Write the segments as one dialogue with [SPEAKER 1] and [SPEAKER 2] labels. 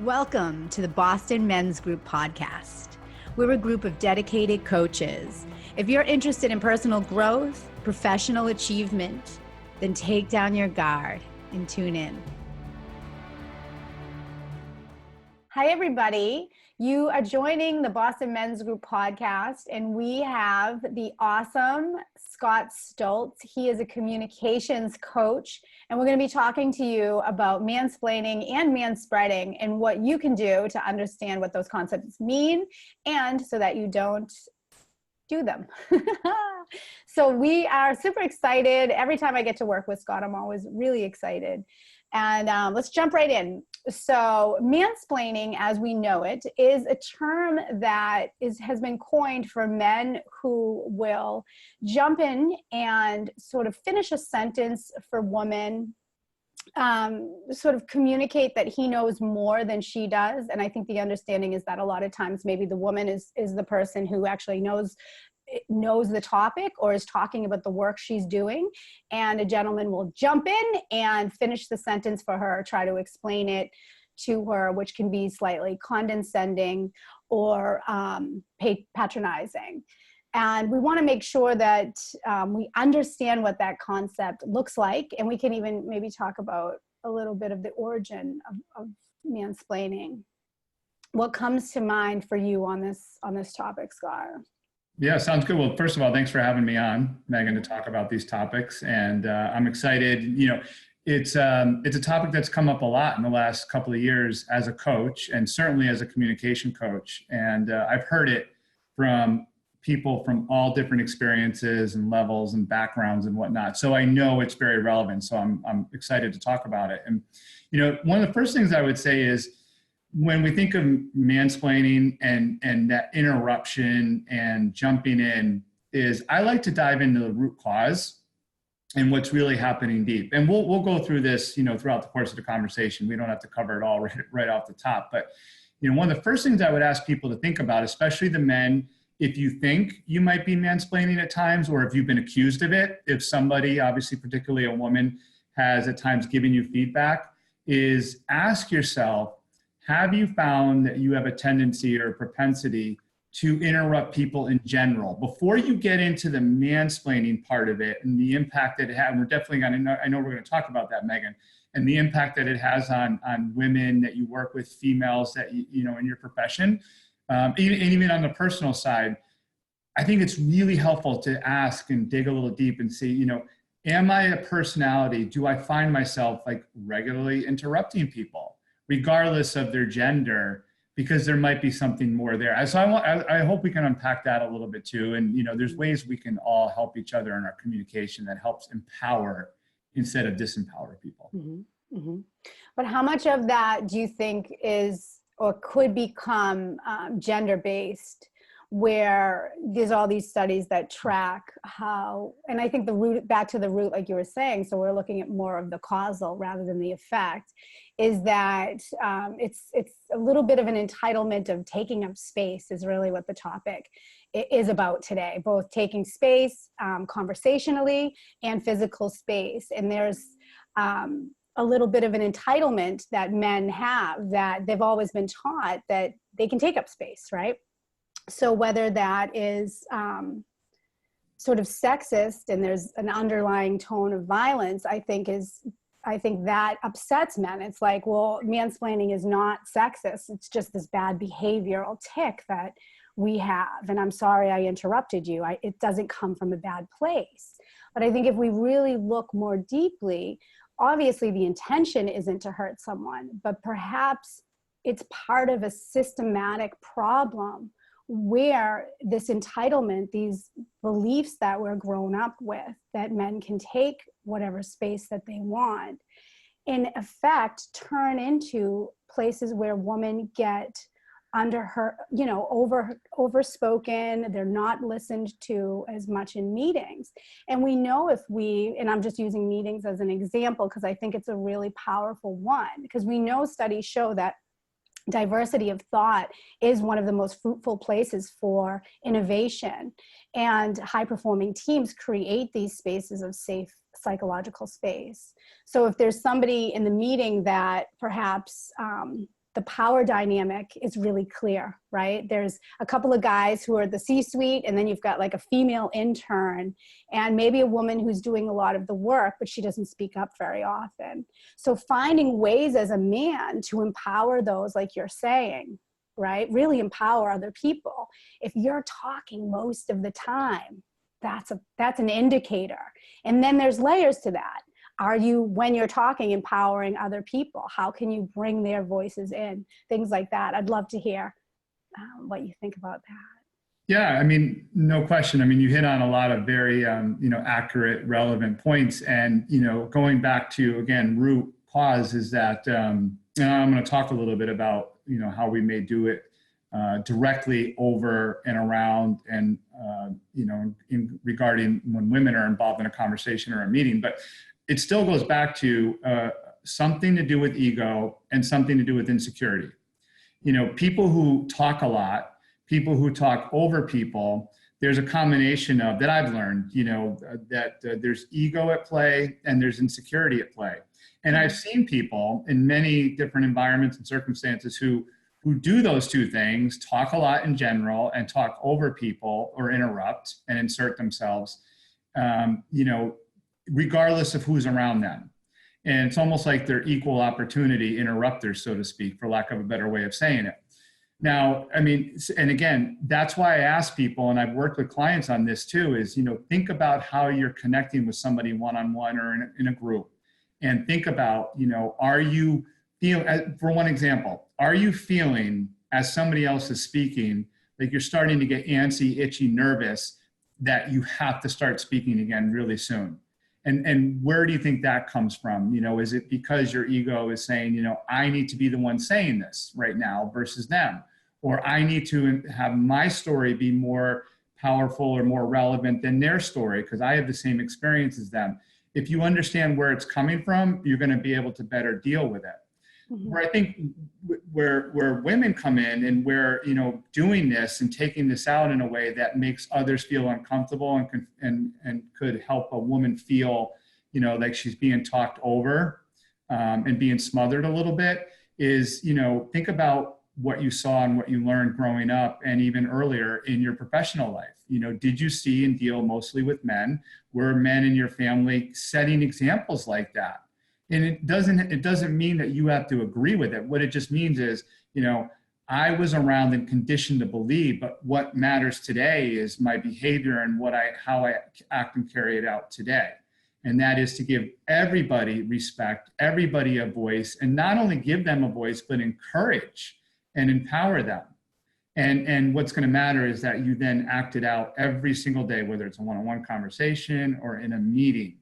[SPEAKER 1] Welcome to the Boston Men's Group podcast. We're a group of dedicated coaches. If you're interested in personal growth, professional achievement, then take down your guard and tune in. Hi, everybody. You are joining the Boston Men's Group podcast, and we have the awesome Scott Stoltz. He is a communications coach, and we're going to be talking to you about mansplaining and manspreading and what you can do to understand what those concepts mean and so that you don't do them. So we are super excited. Every time I get to work with Scott, I'm always really excited. And let's jump right in. So mansplaining, as we know it, is a term that has been coined for men who will jump in and sort of finish a sentence for women, sort of communicate that he knows more than she does. And I think the understanding is that a lot of times maybe the woman is the person who actually knows the topic or is talking about the work she's doing, and a gentleman will jump in and finish the sentence for her, try to explain it to her, which can be slightly condescending or patronizing. And we want to make sure that we understand what that concept looks like, and we can even maybe talk about a little bit of the origin of mansplaining. What comes to mind for you on this topic, Scott?
[SPEAKER 2] Yeah, sounds good. Well, first of all, thanks for having me on, Megan, to talk about these topics. And I'm excited. You know, it's a topic that's come up a lot in the last couple of years as a coach, and certainly as a communication coach. And I've heard it from people from all different experiences and levels and backgrounds and whatnot. So I know it's very relevant. So I'm excited to talk about it. And, you know, one of the first things I would say is, when we think of mansplaining and that interruption and jumping in, is I like to dive into the root cause and what's really happening deep. And we'll go through this, you know, throughout the course of the conversation. We don't have to cover it all right off the top. But, you know, one of the first things I would ask people to think about, especially the men, if you think you might be mansplaining at times, or if you've been accused of it, if somebody, obviously particularly a woman, has at times given you feedback, is ask yourself, have you found that you have a tendency or a propensity to interrupt people in general? Before you get into the mansplaining part of it and the impact that it has, we're definitely going to, I know we're going to talk about that, Megan, and the impact that it has on women that you work with, females that, you know, in your profession, even on the personal side, I think it's really helpful to ask and dig a little deep and see, you know, am I a personality? Do I find myself like regularly interrupting people, regardless of their gender, because there might be something more there. So I hope we can unpack that a little bit too. And, you know, there's ways we can all help each other in our communication that helps empower instead of disempower people.
[SPEAKER 1] Mm-hmm. Mm-hmm. But how much of that do you think is or could become gender-based, where there's all these studies that track how, and I think back to the root, like you were saying, so we're looking at more of the causal rather than the effect, is that it's a little bit of an entitlement of taking up space is really what the topic is about today, both taking space conversationally and physical space. And there's a little bit of an entitlement that men have, that they've always been taught that they can take up space, right? So whether that is sort of sexist and there's an underlying tone of violence, I think that upsets men. It's like, well, mansplaining is not sexist. It's just this bad behavioral tick that we have. And I'm sorry I interrupted you. It doesn't come from a bad place. But I think if we really look more deeply, obviously the intention isn't to hurt someone, but perhaps it's part of a systematic problem where this entitlement, these beliefs that we're grown up with, that men can take whatever space that they want, in effect turn into places where women get under her, you know, overspoken. They're not listened to as much in meetings. And we know and I'm just using meetings as an example because I think it's a really powerful one, because we know studies show that diversity of thought is one of the most fruitful places for innovation, and high-performing teams create these spaces of safe psychological space. So if there's somebody in the meeting that perhaps the power dynamic is really clear, right? There's a couple of guys who are the C-suite, and then you've got like a female intern and maybe a woman who's doing a lot of the work, but she doesn't speak up very often. So finding ways as a man to empower those, like you're saying, right? Really empower other people. If you're talking most of the time, that's an indicator. And then there's layers to that. Are you, when you're talking, empowering other people? How can you bring their voices in? Things like that. I'd love to hear what you think about that.
[SPEAKER 2] Yeah, I mean, no question. I mean, you hit on a lot of very, accurate, relevant points. And, going back to, again, root cause is that, and I'm going to talk a little bit about, how we may do it directly over and around and, regarding when women are involved in a conversation or a meeting. But it still goes back to something to do with ego and something to do with insecurity. People who talk a lot, people who talk over people, there's a combination of that I've learned, that there's ego at play and there's insecurity at play. And I've seen people in many different environments and circumstances who do those two things, talk a lot in general and talk over people or interrupt and insert themselves, regardless of who's around them. And it's almost like they're equal opportunity interrupters, so to speak, for lack of a better way of saying it. Now, I mean, and again, that's why I ask people, and I've worked with clients on this too, is, think about how you're connecting with somebody one-on-one or in a group. And think about, are you feeling, for one example, are you feeling as somebody else is speaking, like you're starting to get antsy, itchy, nervous, that you have to start speaking again really soon? And where do you think that comes from? Is it because your ego is saying, I need to be the one saying this right now versus them? Or I need to have my story be more powerful or more relevant than their story because I have the same experience as them. If you understand where it's coming from, you're going to be able to better deal with it. Mm-hmm. Where I think where women come in and where, doing this and taking this out in a way that makes others feel uncomfortable and could help a woman feel, like she's being talked over and being smothered a little bit is, think about what you saw and what you learned growing up and even earlier in your professional life. Did you see and deal mostly with men? Were men in your family setting examples like that? And it doesn't mean that you have to agree with it. What it just means is, I was around and conditioned to believe, but what matters today is my behavior and how I act and carry it out today. And that is to give everybody respect, everybody a voice, and not only give them a voice, but encourage and empower them. And what's going to matter is that you then act it out every single day, whether it's a one-on-one conversation or in a meeting.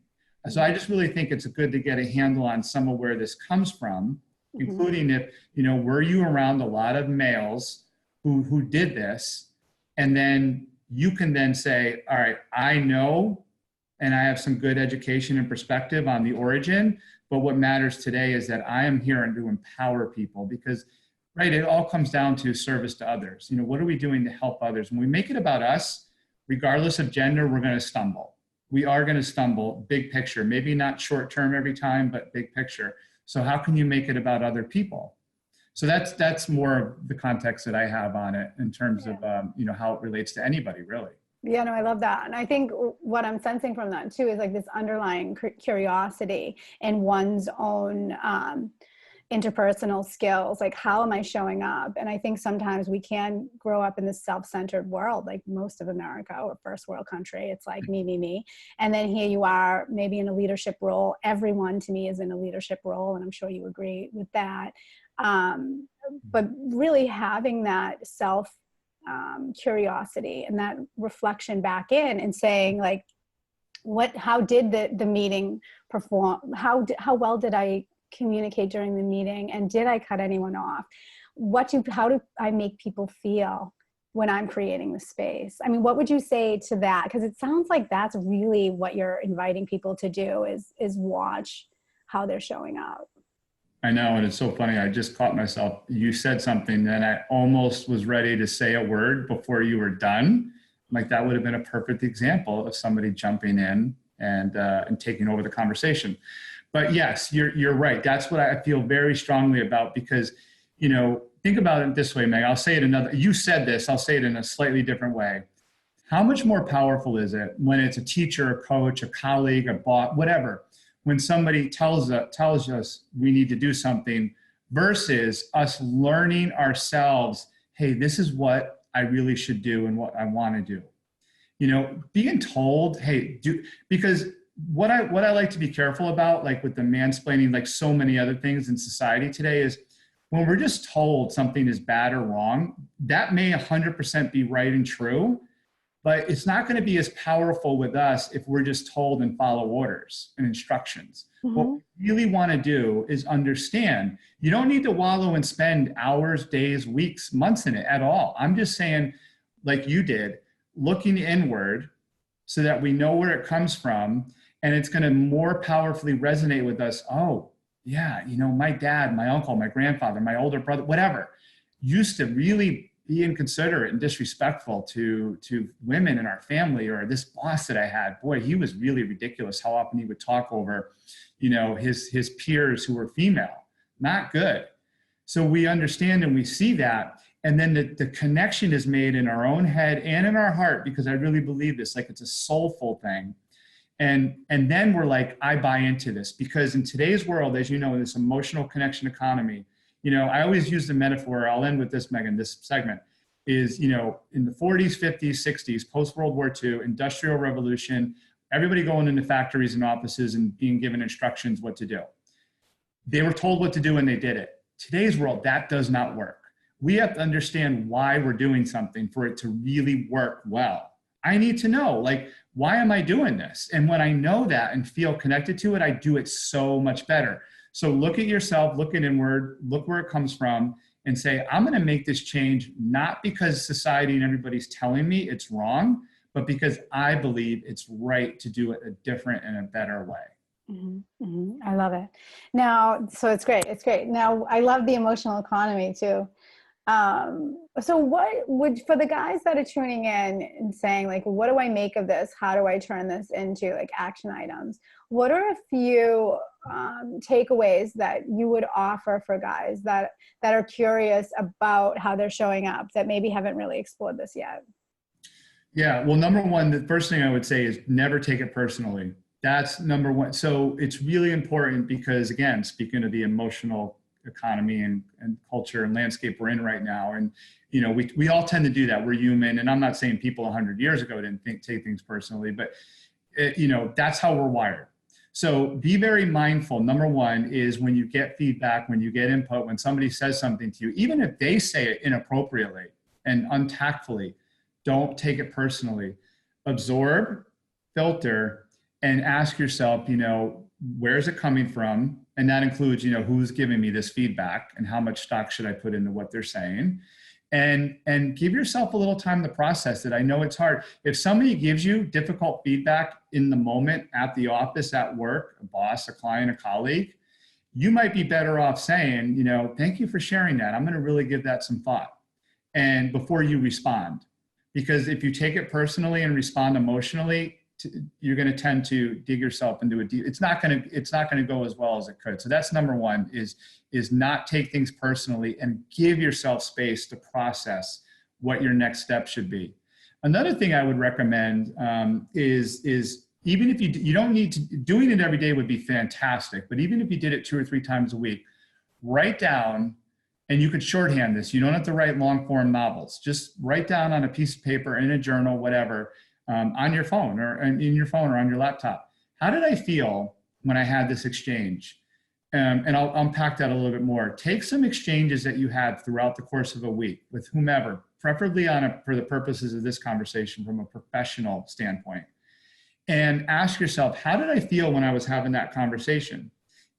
[SPEAKER 2] So I just really think it's good to get a handle on some of where this comes from, mm-hmm. including if, were you around a lot of males who did this? And then you can then say, all right, I know, and I have some good education and perspective on the origin, but what matters today is that I am here and to empower people because, right, it all comes down to service to others. What are we doing to help others? When we make it about us, regardless of gender, we're going to stumble. We are going to stumble, big picture, maybe not short term every time, but big picture. So how can you make it about other people? So that's more of the context that I have on it in terms of, how it relates to anybody really.
[SPEAKER 1] Yeah, no, I love that. And I think what I'm sensing from that too is like this underlying curiosity in one's own interpersonal skills, like how am I showing up? And I think sometimes we can grow up in this self-centered world, like most of America or first world country. It's like me. And then here you are, maybe in a leadership role. Everyone to me is in a leadership role. And I'm sure you agree with that. But really having that self curiosity and that reflection back in and saying like, how did the meeting perform? How well did I communicate during the meeting, and did I cut anyone off? How do I make people feel when I'm creating the space? I mean, what would you say to that? Because it sounds like that's really what you're inviting people to do is watch how they're showing up.
[SPEAKER 2] I know, and it's so funny. I just caught myself. You said something, and I almost was ready to say a word before you were done. Like that would have been a perfect example of somebody jumping in and taking over the conversation. But yes, you're right. That's what I feel very strongly about because, think about it this way, Meg. I'll say it you said this, I'll say it in a slightly different way. How much more powerful is it when it's a teacher, a coach, a colleague, a boss, whatever, when somebody tells us we need to do something versus us learning ourselves, hey, this is what I really should do and what I want to do. Being told, hey, because what I like to be careful about, like with the mansplaining, like so many other things in society today, is when we're just told something is bad or wrong, that may 100% be right and true, but it's not going to be as powerful with us if we're just told and follow orders and instructions. Mm-hmm. What we really want to do is understand. You don't need to wallow and spend hours, days, weeks, months in it at all. I'm just saying, like you did, looking inward so that we know where it comes from, and it's going to more powerfully resonate with us. Oh, yeah, my dad, my uncle, my grandfather, my older brother, whatever, used to really be inconsiderate and disrespectful to women in our family, or this boss that I had, boy, he was really ridiculous how often he would talk over, his peers who were female. Not good. So we understand and we see that. And then the connection is made in our own head and in our heart, because I really believe this, like it's a soulful thing. And then we're like, I buy into this, because in today's world, as you know, in this emotional connection economy, I always use the metaphor, I'll end with this, Megan, this segment, is, in the 40s, 50s, 60s, post-World War II, industrial revolution, everybody going into factories and offices and being given instructions what to do. They were told what to do and they did it. Today's world, that does not work. We have to understand why we're doing something for it to really work well. I need to know, like, why am I doing this? And when I know that and feel connected to it, I do it so much better. So look at yourself, look at inward, look where it comes from, and say, I'm going to make this change, not because society and everybody's telling me it's wrong, but because I believe it's right to do it a different and a better way.
[SPEAKER 1] Mm-hmm, mm-hmm. I love it. Now, so it's great. It's great. Now, I love the emotional economy too. So what would, for the guys that are tuning in and saying, like, what do I make of this? How do I turn this into like action items? What are a few takeaways that you would offer for guys that are curious about how they're showing up, that maybe haven't really explored this yet?
[SPEAKER 2] Yeah, well, number one, the first thing I would say is never take it personally. That's number one. So it's really important because, again, speaking of the emotional economy and culture and landscape we're in right now, and we all tend to do that. We're human, and I'm not saying people 100 years ago didn't take things personally, but that's how we're wired. So be very mindful. Number one is when you get feedback, when you get input, when somebody says something to you, even if they say it inappropriately and untactfully, don't take it personally. Absorb, filter, and ask yourself, where is it coming from? And that includes, who's giving me this feedback and how much stock should I put into what they're saying? And give yourself a little time to process it. I know it's hard. If somebody gives you difficult feedback in the moment at the office, at work, a boss, a client, a colleague, you might be better off saying, thank you for sharing that. I'm going to really give that some thought. And before you respond, because if you take it personally and respond emotionally, you're going to tend to dig yourself into it's not going to go as well as it could. So that's number one, is not take things personally and give yourself space to process what your next step should be. Another thing I would recommend is even if you don't need to, doing it every day would be fantastic, but even if you did it 2 or 3 times a week, write down, and you could shorthand this. You don't have to write long form novels. Just write down on a piece of paper, in a journal, whatever, on your phone or on your laptop. How did I feel when I had this exchange? And I'll unpack that a little bit more. Take some exchanges that you had throughout the course of a week with whomever, preferably for the purposes of this conversation from a professional standpoint. And ask yourself, how did I feel when I was having that conversation?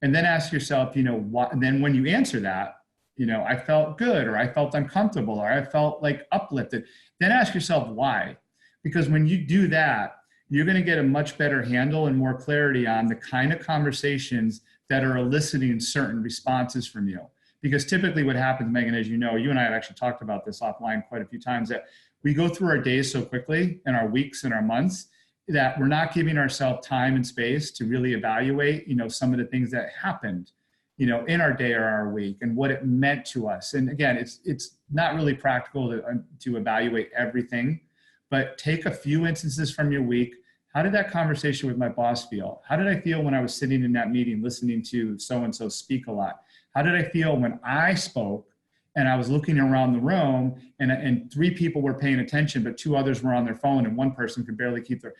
[SPEAKER 2] And then ask yourself, what, then when you answer that, I felt good, or I felt uncomfortable, or I felt like uplifted. Then ask yourself why. Because when you do that, you're going to get a much better handle and more clarity on the kind of conversations that are eliciting certain responses from you. Because typically what happens, Megan, as you know, you and I have actually talked about this offline quite a few times, that we go through our days so quickly, and our weeks and our months, that we're not giving ourselves time and space to really evaluate, some of the things that happened in our day or our week, and what it meant to us. And again, it's not really practical to evaluate everything, but take a few instances from your week. How did that conversation with my boss feel? How did I feel when I was sitting in that meeting listening to so-and-so speak a lot? How did I feel when I spoke and I was looking around the room and 3 people were paying attention, but 2 others were on their phone and 1 person could barely keep their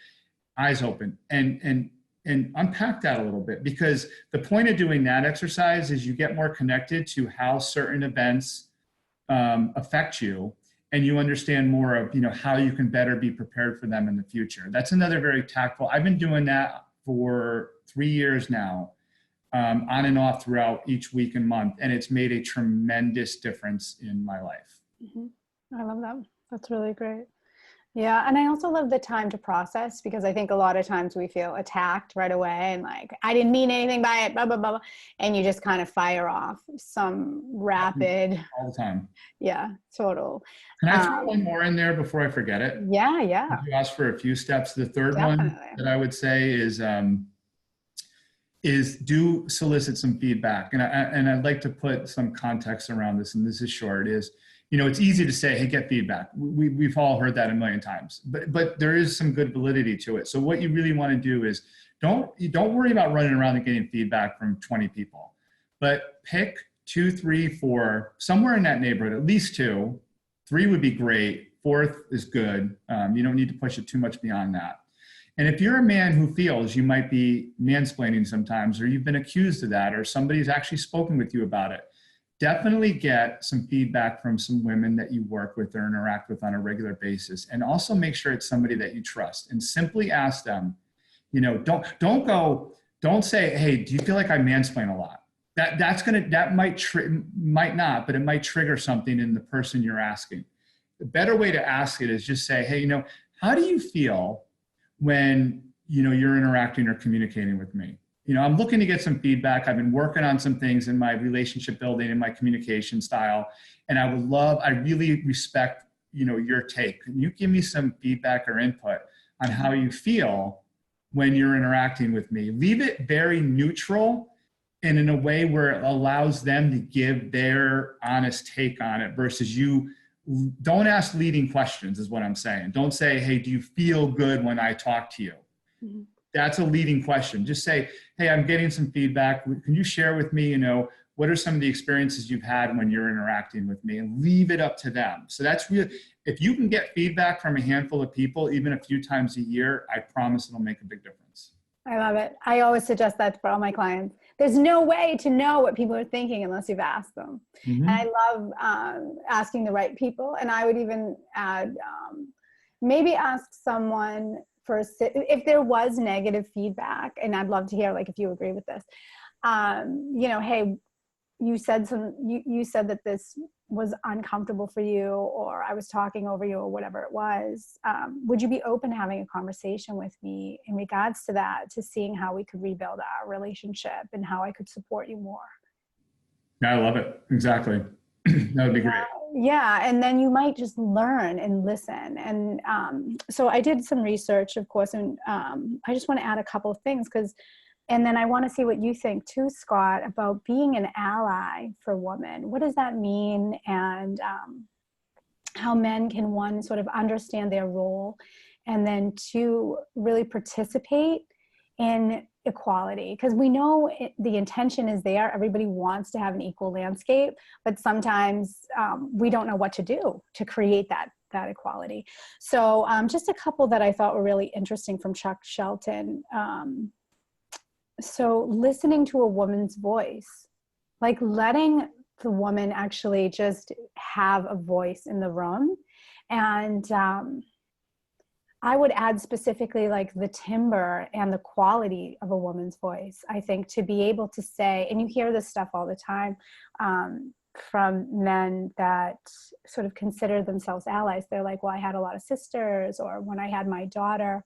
[SPEAKER 2] eyes open? And unpack that a little bit, because the point of doing that exercise is you get more connected to how certain events affect you, and you understand more of, how you can better be prepared for them in the future. That's another very tactful. I've been doing that for 3 years now, on and off throughout each week and month, and it's made a tremendous difference in my life.
[SPEAKER 1] Mm-hmm. I love that. That's really great. Yeah. And I also love the time to process, because I think a lot of times we feel attacked right away and like, I didn't mean anything by it, blah, blah, blah, blah. And you just kind of fire off some rapid.
[SPEAKER 2] All the time.
[SPEAKER 1] Yeah, total.
[SPEAKER 2] Can I throw one more in there before I forget it?
[SPEAKER 1] Yeah, yeah.
[SPEAKER 2] You asked for a few steps. The third
[SPEAKER 1] Definitely.
[SPEAKER 2] one that I would say is do solicit some feedback. And I'd like to put some context around this, and this is short, is, it's easy to say, hey, get feedback. We've all heard that a million times, but there is some good validity to it. So what you really want to do is don't worry about running around and getting feedback from 20 people, but pick 2, 3, 4, somewhere in that neighborhood, at least 2. 3 would be great. 4th is good. You don't need to push it too much beyond that. And if you're a man who feels you might be mansplaining sometimes, or you've been accused of that, or somebody's actually spoken with you about it, definitely get some feedback from some women that you work with or interact with on a regular basis. And also make sure it's somebody that you trust, and simply ask them, don't say, hey, do you feel like I mansplain a lot? That might not, but it might trigger something in the person you're asking. The better way to ask it is just say, hey, how do you feel when, you're interacting or communicating with me? I'm looking to get some feedback. I've been working on some things in my relationship building and my communication style. And I really respect, your take. Can you give me some feedback or input on how you feel when you're interacting with me? Leave it very neutral and in a way where it allows them to give their honest take on it, versus you. Don't ask leading questions is what I'm saying. Don't say, hey, do you feel good when I talk to you? Mm-hmm. That's a leading question. Just say, hey, I'm getting some feedback. Can you share with me, what are some of the experiences you've had when you're interacting with me? And leave it up to them. So that's really, if you can get feedback from a handful of people, even a few times a year, I promise it'll make a big difference.
[SPEAKER 1] I love it. I always suggest that for all my clients. There's no way to know what people are thinking unless you've asked them. Mm-hmm. And I love asking the right people. And I would even add, maybe ask someone if there was negative feedback, and I'd love to hear, like, if you agree with this, hey, you said that this was uncomfortable for you, or I was talking over you, or whatever it was. Would you be open to having a conversation with me in regards to that, to seeing how we could rebuild our relationship and how I could support you more?
[SPEAKER 2] Yeah, I love it. Exactly. That would be great.
[SPEAKER 1] Yeah. And then you might just learn and listen. And so I did some research, of course, and I just want to add a couple of things, and then I want to see what you think too, Scott, about being an ally for women. What does that mean? And how men can, one, sort of understand their role, and then 2, really participate in equality. Because we know the intention is there. Everybody wants to have an equal landscape, but sometimes we don't know what to do to create that equality. So just a couple that I thought were really interesting from Chuck Shelton. So listening to a woman's voice, like letting the woman actually just have a voice in the room. And I would add specifically like the timbre and the quality of a woman's voice. I think to be able to say, and you hear this stuff all the time from men that sort of consider themselves allies. They're like, well, I had a lot of sisters, or when I had my daughter,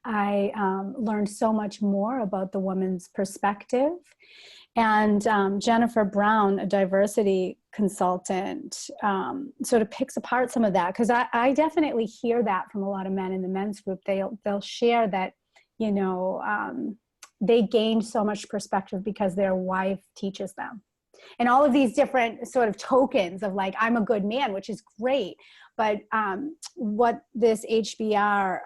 [SPEAKER 1] I learned so much more about the woman's perspective. And Jennifer Brown, a diversity consultant, sort of picks apart some of that, because I definitely hear that from a lot of men in the men's group. They'll share that, they gain so much perspective because their wife teaches them. And all of these different sort of tokens of like, I'm a good man, which is great. But what this HBR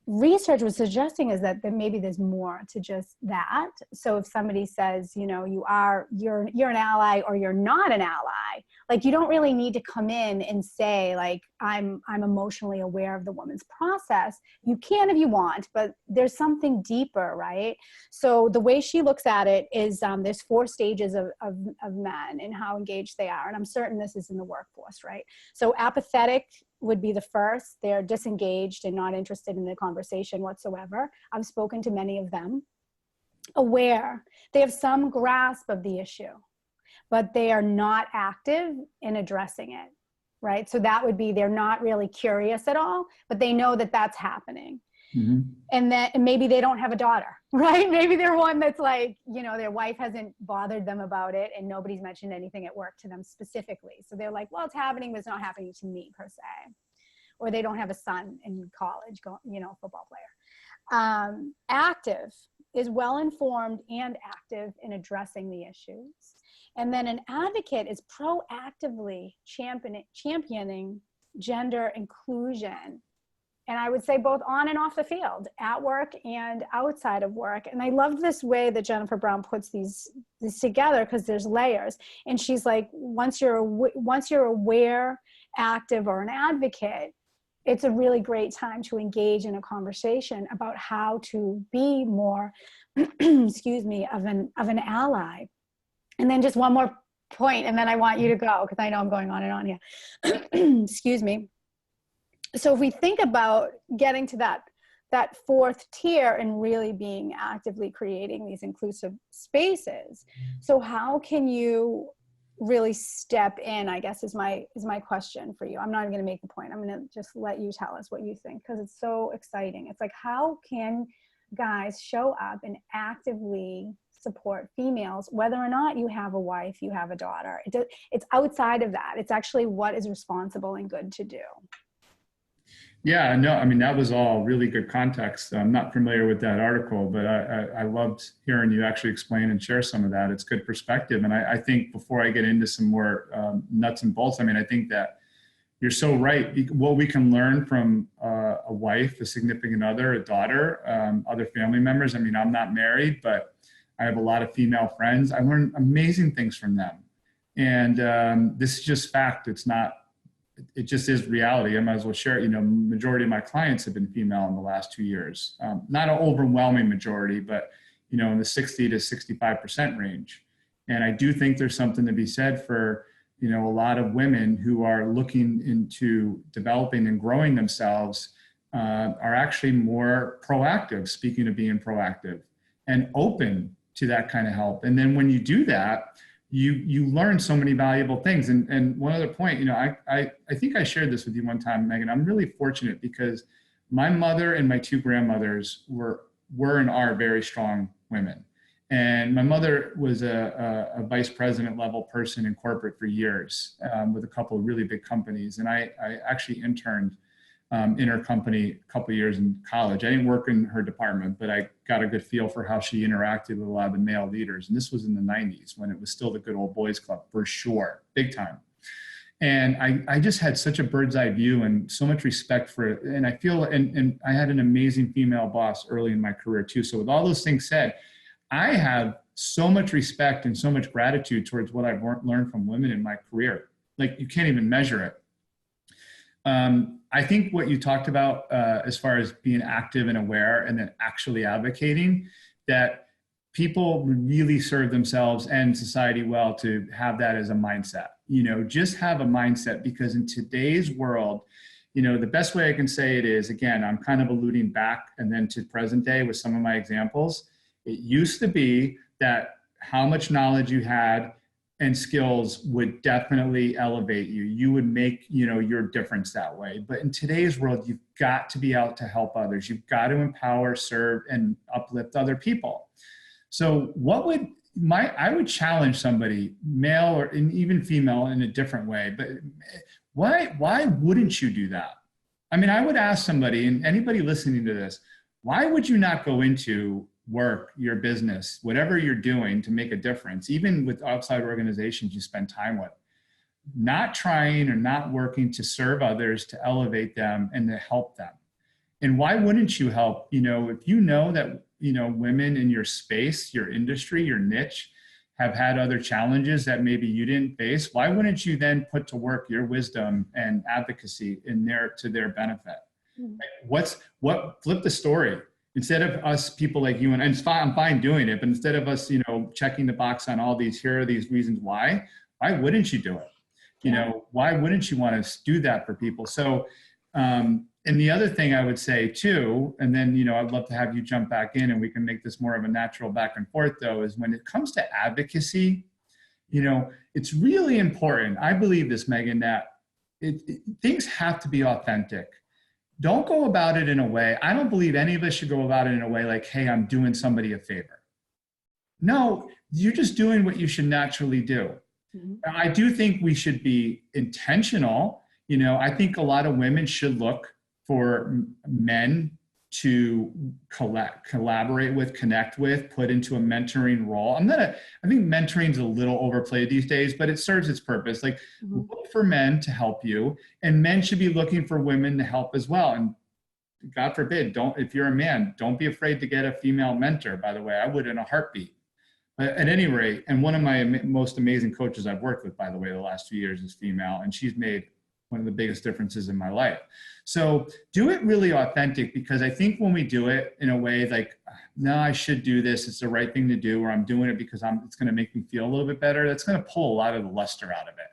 [SPEAKER 1] research was suggesting is that maybe there's more to just that. So if somebody says, you know, you're an ally or you're not an ally, like you don't really need to come in and say like, I'm emotionally aware of the woman's process. You can if you want, but there's something deeper, right? So the way she looks at it is there's 4 stages of men and how engaged they are. And I'm certain this is in the workforce, right? So apathetic would be the first. They're disengaged and not interested in the conversation whatsoever. I've spoken to many of them. Aware, they have some grasp of the issue, but they are not active in addressing it, right? So that would be, they're not really curious at all, but they know that that's happening. Mm-hmm. And maybe they don't have a daughter, right? Maybe they're one that's like, you know, their wife hasn't bothered them about it and nobody's mentioned anything at work to them specifically. So they're like, well, it's happening, but it's not happening to me per se. Or they don't have a son in college, you know, football player. Active is well-informed and active in addressing the issues. And then an advocate is proactively championing gender inclusion. And I would say both on and off the field, at work and outside of work. And I love this way that Jennifer Brown puts these together because there's layers. And she's like, once you're aware, active, or an advocate, it's a really great time to engage in a conversation about how to be more, excuse me, of an ally. And then just one more point, and then I want you to go because I know I'm going on and on here. Excuse me. So if we think about getting to that 4th tier and really being actively creating these inclusive spaces, so how can you really step in, I guess is my question for you. I'm not even going to make the point. I'm going to just let you tell us what you think because it's so exciting. It's like, how can guys show up and actively support females, whether or not you have a wife, you have a daughter? It's outside of that. It's actually what is responsible and good to do.
[SPEAKER 2] Yeah, no, I mean, that was all really good context. I'm not familiar with that article, but I loved hearing you actually explain and share some of that. It's good perspective. And I think before I get into some more nuts and bolts, I mean, I think that you're so right. What we can learn from a wife, a significant other, a daughter, other family members. I mean, I'm not married, but I have a lot of female friends. I learned amazing things from them. And this is just fact. It just is reality. I might as well share it. You know, majority of my clients have been female in the last 2 years. Not an overwhelming majority, but, you know, in the 60 to 65% range. And I do think there's something to be said for, you know, a lot of women who are looking into developing and growing themselves are actually more proactive, speaking of being proactive, and open to that kind of help. And then when you do that, you learn so many valuable things. And one other point, you know, I think I shared this with you one time, Megan. I'm really fortunate because my mother and my 2 grandmothers were and are very strong women. And my mother was a vice president level person in corporate for years with a couple of really big companies. And I actually interned in her company a couple of years in college. I didn't work in her department, but I got a good feel for how she interacted with a lot of the male leaders. And this was in the 90s when it was still the good old boys club, for sure, big time. And I just had such a bird's eye view and so much respect for it. And I feel, and I had an amazing female boss early in my career too. So with all those things said, I have so much respect and so much gratitude towards what I've learned from women in my career. Like, you can't even measure it. I think what you talked about as far as being active and aware and then actually advocating, that people really serve themselves and society well to have that as a mindset. You know, just have a mindset, because in today's world, you know, the best way I can say it is, again, I'm kind of alluding back and then to present day with some of my examples. It used to be that how much knowledge you had and skills would definitely elevate you. You would make, you know, your difference that way. But in today's world, you've got to be out to help others. You've got to empower, serve, and uplift other people. So I would challenge somebody, male or even female, in a different way, but why wouldn't you do that? I mean, I would ask somebody, and anybody listening to this, why would you not go into work, your business, whatever you're doing to make a difference, even with outside organizations you spend time with, not trying or not working to serve others, to elevate them and to help them? And why wouldn't you help? You know, if you know that, you know, women in your space, your industry, your niche have had other challenges that maybe you didn't face, why wouldn't you then put to work your wisdom and advocacy to their benefit? Flip the story. Instead of us, people like you, and it's fine, I'm fine doing it, but instead of us, you know, checking the box on all these, here are these reasons why wouldn't you do it? You know, why wouldn't you want to do that for people? So, and the other thing I would say too, and then, you know, I'd love to have you jump back in and we can make this more of a natural back and forth though, is when it comes to advocacy, you know, it's really important. I believe this, Megan, that things have to be authentic. Don't go about it in a way, I don't believe any of us should go about it in a way like, hey, I'm doing somebody a favor. No, you're just doing what you should naturally do. Mm-hmm. I do think we should be intentional. You know, I think a lot of women should look for men to collaborate with, connect with, put into a mentoring role. I think mentoring is a little overplayed these days, but it serves its purpose. Like, look for men to help you, and men should be looking for women to help as well. And God forbid, if you're a man, don't be afraid to get a female mentor. By the way, I would in a heartbeat. But at any rate, and one of my most amazing coaches I've worked with, by the way, the last few years is female, and she's made one of the biggest differences in my life. So do it really authentic, because I think when we do it in a way like, no, I should do this, it's the right thing to do, or I'm doing it because it's going to make me feel a little bit better, that's going to pull a lot of the luster out of it.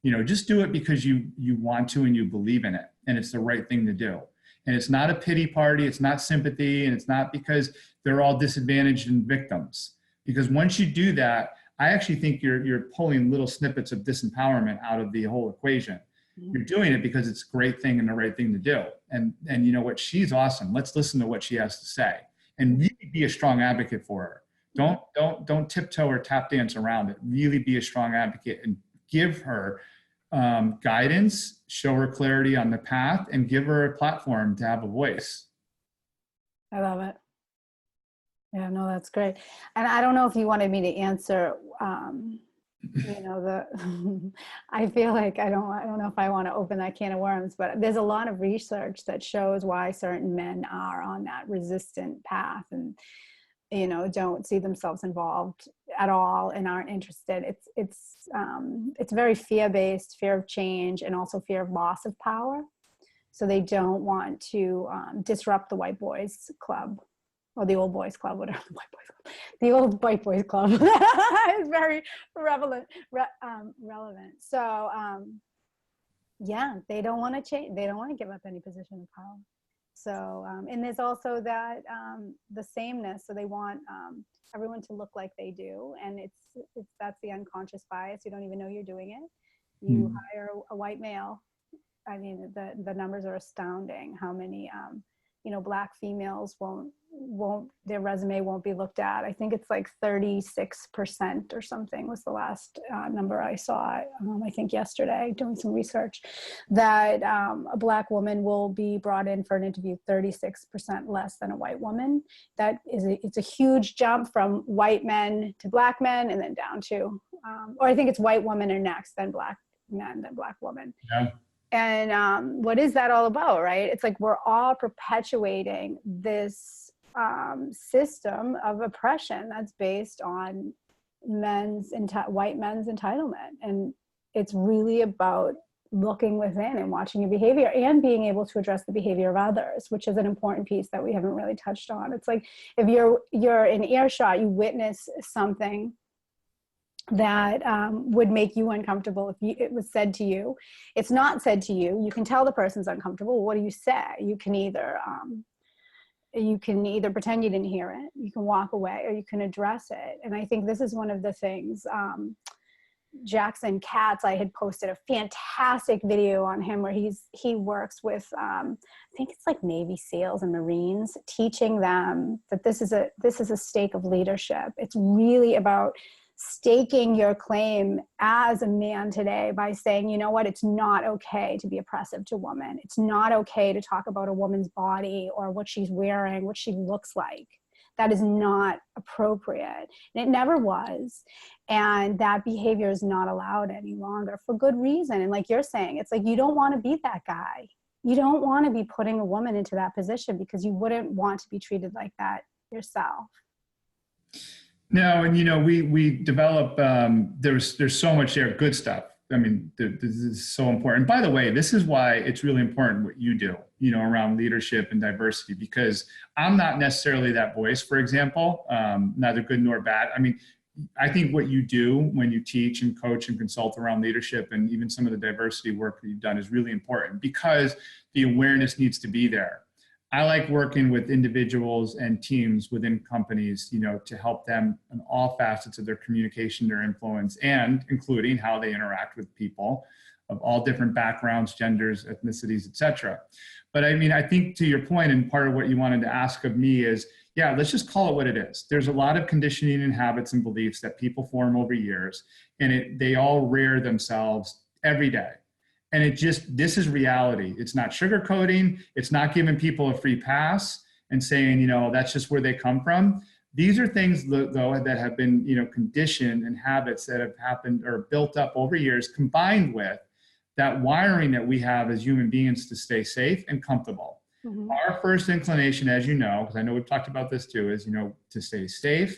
[SPEAKER 2] You know, just do it because you want to and you believe in it, and it's the right thing to do. And it's not a pity party, it's not sympathy, and it's not because they're all disadvantaged and victims. Because once you do that, I actually think you're pulling little snippets of disempowerment out of the whole equation. You're doing it because it's a great thing and the right thing to do. And you know what? She's awesome. Let's listen to what she has to say and really be a strong advocate for her. Don't tiptoe or tap dance around it. Really be a strong advocate and give her guidance, show her clarity on the path, and give her a platform to have a voice.
[SPEAKER 1] I love it. Yeah, no, that's great. And I don't know if you wanted me to answer, you know, I feel like I don't know if I want to open that can of worms, but there's a lot of research that shows why certain men are on that resistant path and, you know, don't see themselves involved at all and aren't interested. It's very fear-based, fear of change, and also fear of loss of power. So they don't want to disrupt the white boys club. Or the old boys club, whatever, the old white boys club is very relevant. So, yeah, they don't want to change. They don't want to give up any position of power. So, and there's also that the sameness. So they want everyone to look like they do, and that's the unconscious bias. You don't even know you're doing it. You hire a white male. I mean, the numbers are astounding. How many you know, Black females won't their resume won't be looked at. I think it's like 36% or something was the last number I saw, I think yesterday, doing some research, that a Black woman will be brought in for an interview 36% less than a white woman. It's a huge jump from white men to Black men, and then down to, or I think it's white women are next, then Black men, then Black woman.
[SPEAKER 2] Yeah.
[SPEAKER 1] And what is that all about, right? It's like we're all perpetuating this system of oppression that's based on white men's entitlement. And it's really about looking within and watching your behavior and being able to address the behavior of others, which is an important piece that we haven't really touched on. It's like if you're in earshot, you witness something that would make you uncomfortable. If it was said to you, it's not said to you, you can tell the person's uncomfortable. What do you say? You can either pretend you didn't hear it, you can walk away, or you can address it. And I think this is one of the things, Jackson Katz, I had posted a fantastic video on him where he works with, I think it's like Navy SEALs and Marines, teaching them that this is a stake of leadership. It's really about staking your claim as a man today by saying, you know what, it's not okay to be oppressive to women. It's not okay to talk about a woman's body or what she's wearing, what she looks like. That is not appropriate. And it never was. And that behavior is not allowed any longer for good reason. And like you're saying, it's like, you don't want to be that guy. You don't want to be putting a woman into that position because you wouldn't want to be treated like that yourself.
[SPEAKER 2] No, and we develop. There's so much there, good stuff. I mean, this is so important. By the way, this is why it's really important what you do, around leadership and diversity, because I'm not necessarily that voice, for example, neither good nor bad. I mean, I think what you do when you teach and coach and consult around leadership and even some of the diversity work that you've done is really important because the awareness needs to be there. I like working with individuals and teams within companies, to help them in all facets of their communication, their influence, and including how they interact with people of all different backgrounds, genders, ethnicities, etc. But I mean, I think to your point, and part of what you wanted to ask of me is, yeah, let's just call it what it is. There's a lot of conditioning and habits and beliefs that people form over years, and they all rear themselves every day. And this is reality. It's not sugarcoating. It's not giving people a free pass and saying, that's just where they come from. These are things, though, that have been, conditioned and habits that have happened or built up over years, combined with that wiring that we have as human beings to stay safe and comfortable. Mm-hmm. Our first inclination, as you know, because I know we've talked about this too, is, to stay safe,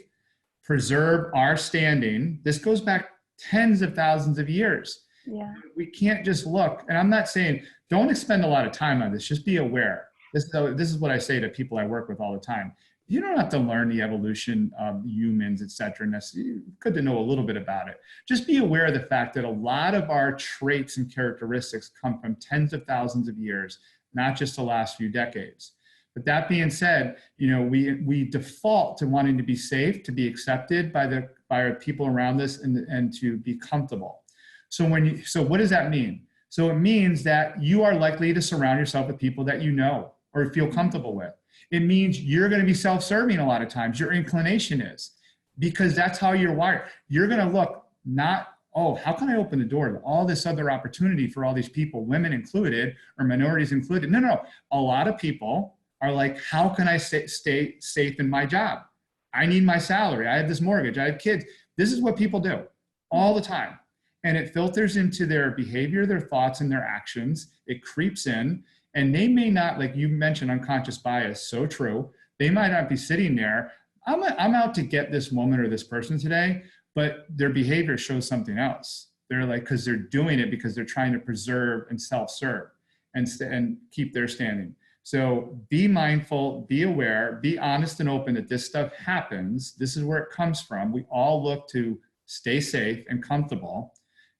[SPEAKER 2] preserve our standing. This goes back tens of thousands of years. Yeah. We can't just look, and I'm not saying don't expend a lot of time on this, just be aware. This is what I say to people I work with all the time. You don't have to learn the evolution of humans, et cetera. And it's good to know a little bit about it. Just be aware of the fact that a lot of our traits and characteristics come from tens of thousands of years, not just the last few decades. But that being said, we default to wanting to be safe, to be accepted by our people around us, and to be comfortable. So what does that mean? So it means that you are likely to surround yourself with people that you know or feel comfortable with. It means you're going to be self-serving a lot of times. Your inclination is, because that's how you're wired. You're going to look not, oh, how can I open the door to all this other opportunity for all these people, women included or minorities included? No. A lot of people are like, how can I stay safe in my job? I need my salary. I have this mortgage. I have kids. This is what people do all the time. And it filters into their behavior, their thoughts, and their actions. It creeps in, and they may not, like you mentioned, unconscious bias, so true. They might not be sitting there, I'm out to get this woman or this person today, but their behavior shows something else. They're like, because they're doing it because they're trying to preserve and self-serve and keep their standing. So be mindful, be aware, be honest and open that this stuff happens. This is where it comes from. We all look to stay safe and comfortable.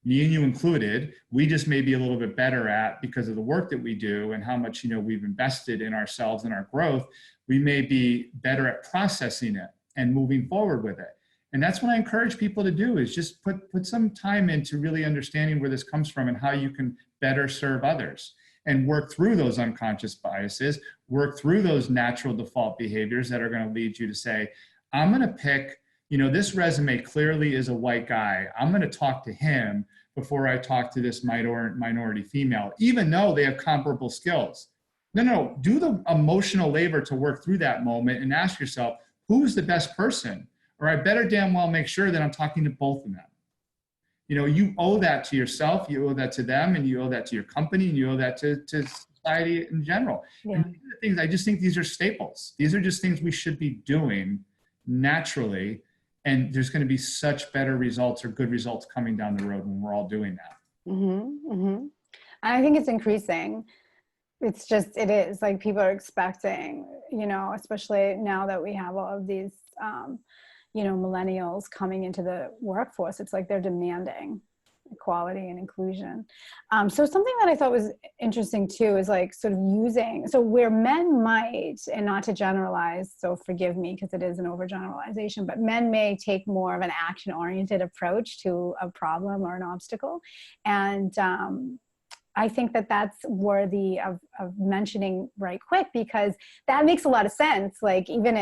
[SPEAKER 2] Me and you included. We just may be a little bit better at, because of the work that we do and how much we've invested in ourselves and our growth, we may be better at processing it and moving forward with it. And that's what I encourage people to do, is just put some time into really understanding where this comes from and how you can better serve others and work through those unconscious biases, work through those natural default behaviors that are going to lead you to say, I'm going to pick, this resume clearly is a white guy. I'm going to talk to him before I talk to this minority female, even though they have comparable skills. No, do the emotional labor to work through that moment and ask yourself, who's the best person? Or I better damn well make sure that I'm talking to both of them. You owe that to yourself, you owe that to them, and you owe that to your company, and you owe that to society in general. Yeah. And these are things, I just think these are staples. These are just things we should be doing naturally. And there's going to be such better results or good results coming down the road when we're all doing that.
[SPEAKER 1] Mm-hmm, mm-hmm. I think it's increasing. It is like people are expecting, especially now that we have all of these, millennials coming into the workforce. It's like they're demanding equality and inclusion. So something that I thought was interesting too is like sort of so where men might, and not to generalize, so forgive me because it is an overgeneralization, but men may take more of an action-oriented approach to a problem or an obstacle. And I think that that's worthy of mentioning right quick, because that makes a lot of sense. Like even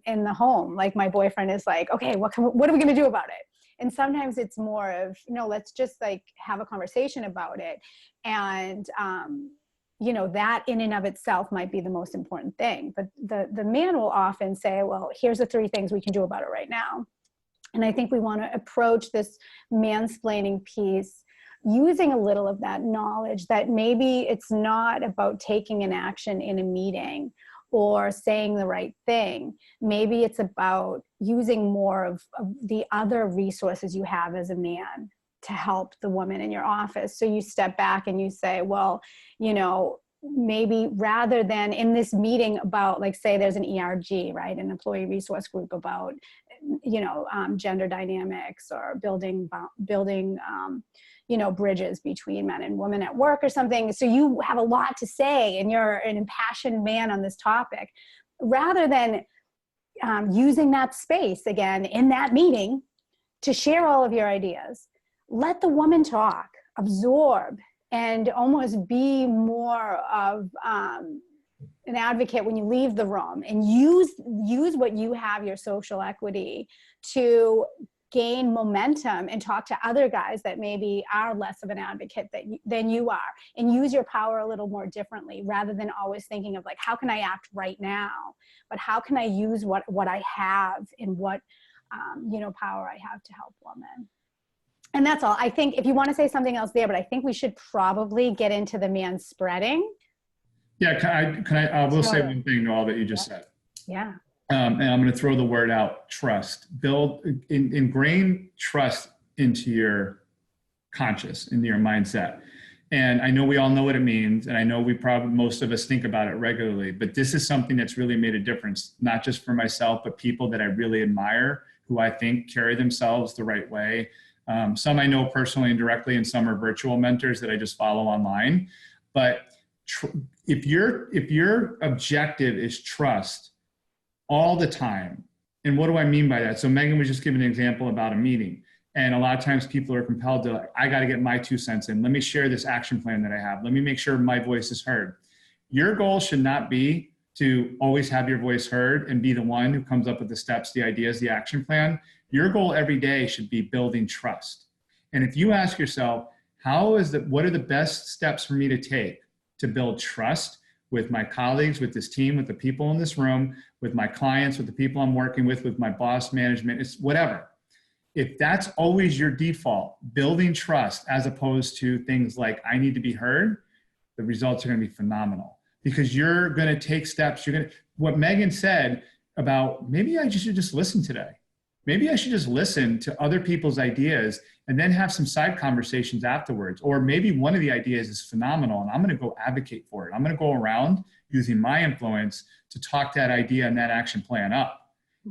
[SPEAKER 1] in the home, like my boyfriend is like, okay, what are we going to do about it? And sometimes it's more of, let's just like have a conversation about it. And, that in and of itself might be the most important thing. But the man will often say, well, here's the 3 things we can do about it right now. And I think we want to approach this mansplaining piece using a little of that knowledge that maybe it's not about taking an action in a meeting or saying the right thing. Maybe it's about using more of the other resources you have as a man to help the woman in your office. So you step back and you say, well, maybe rather than in this meeting about, like, say there's an ERG, right, an employee resource group about, gender dynamics or building bridges between men and women at work or something. So you have a lot to say and you're an impassioned man on this topic. Rather than using that space again in that meeting to share all of your ideas, let the woman talk, absorb, and almost be more of an advocate when you leave the room, and use what you have, your social equity, to gain momentum and talk to other guys that maybe are less of an advocate than you are, and use your power a little more differently, rather than always thinking of like, how can I act right now, but how can I use what I have and what power I have to help women. And that's all. I think if you want to say something else there, but I think we should probably get into the manspreading.
[SPEAKER 2] Yeah, I will say one thing to all that you just said.
[SPEAKER 1] Yeah.
[SPEAKER 2] And I'm going to throw the word out: trust. Ingrain trust into your conscious, into your mindset. And I know we all know what it means, and I know most of us think about it regularly, but this is something that's really made a difference, not just for myself, but people that I really admire, who I think carry themselves the right way. Some I know personally and directly, and some are virtual mentors that I just follow online. But if your objective is trust all the time, and what do I mean by that? So Megan was just giving an example about a meeting. And a lot of times people are compelled to, like, I got to get my 2 cents in. Let me share this action plan that I have. Let me make sure my voice is heard. Your goal should not be to always have your voice heard and be the one who comes up with the steps, the ideas, the action plan. Your goal every day should be building trust. And if you ask yourself, what are the best steps for me to take to build trust with my colleagues, with this team, with the people in this room, with my clients, with the people I'm working with my boss, management, it's whatever. If that's always your default, building trust as opposed to things like, I need to be heard, the results are going to be phenomenal, because you're going to take steps. What Megan said about, maybe I should just listen today. Maybe I should just listen to other people's ideas and then have some side conversations afterwards. Or maybe one of the ideas is phenomenal and I'm going to go advocate for it. I'm going to go around using my influence to talk that idea and that action plan up,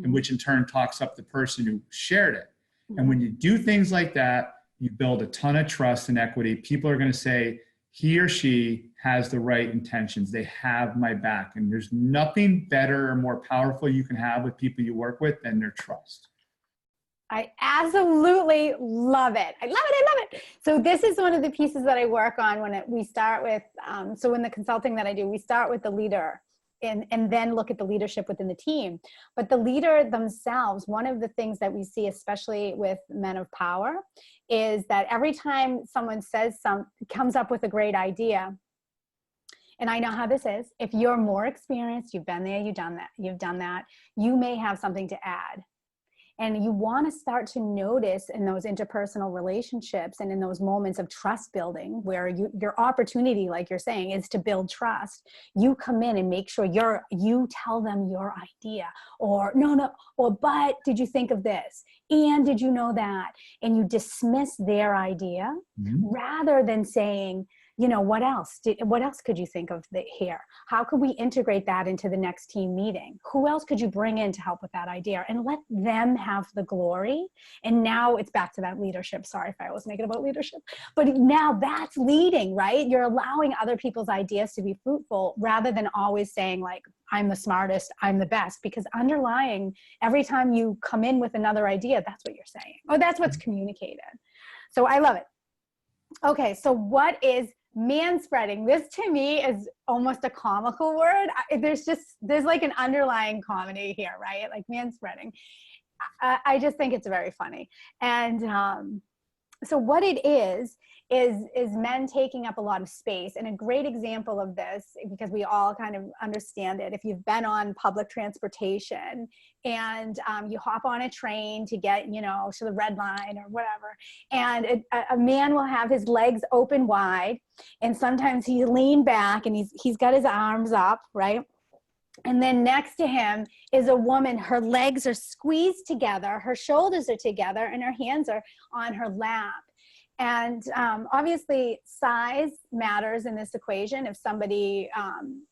[SPEAKER 2] and which in turn talks up the person who shared it. And when you do things like that, you build a ton of trust and equity. People are going to say, he or she has the right intentions. They have my back. And there's nothing better or more powerful you can have with people you work with than their trust.
[SPEAKER 1] I absolutely love it. I love it. So this is one of the pieces that I work on when we start with, so in the consulting that I do, we start with the leader and then look at the leadership within the team. But the leader themselves, one of the things that we see, especially with men of power, is that every time someone comes up with a great idea, and I know how this is, if you're more experienced, you've been there, you've done that, you may have something to add. And you want to start to notice in those interpersonal relationships and in those moments of trust building where your opportunity, like you're saying, is to build trust. You come in and make sure you tell them your idea, or no, or but did you think of this? And did you know that? And you dismiss their idea rather than saying, what else could you think of here? How could we integrate that into the next team meeting? Who else could you bring in to help with that idea? And let them have the glory. And now it's back to that leadership. Sorry if I was making it about leadership, but now that's leading, right? You're allowing other people's ideas to be fruitful rather than always saying like, I'm the smartest, I'm the best, because underlying every time you come in with another idea, that's what you're saying, or that's what's communicated. So I love it. Okay. So what is manspreading? This to me is almost a comical word. There's like an underlying comedy here, right? Like manspreading. I just think it's very funny. And so what it is men taking up a lot of space. And a great example of this, because we all kind of understand it, if you've been on public transportation and you hop on a train to get, you know, to the red line or whatever, and a man will have his legs open wide, and sometimes he lean back and he's got his arms up, right? And then next to him is a woman, her legs are squeezed together, her shoulders are together, and her hands are on her lap. And obviously size matters in this equation. If somebody,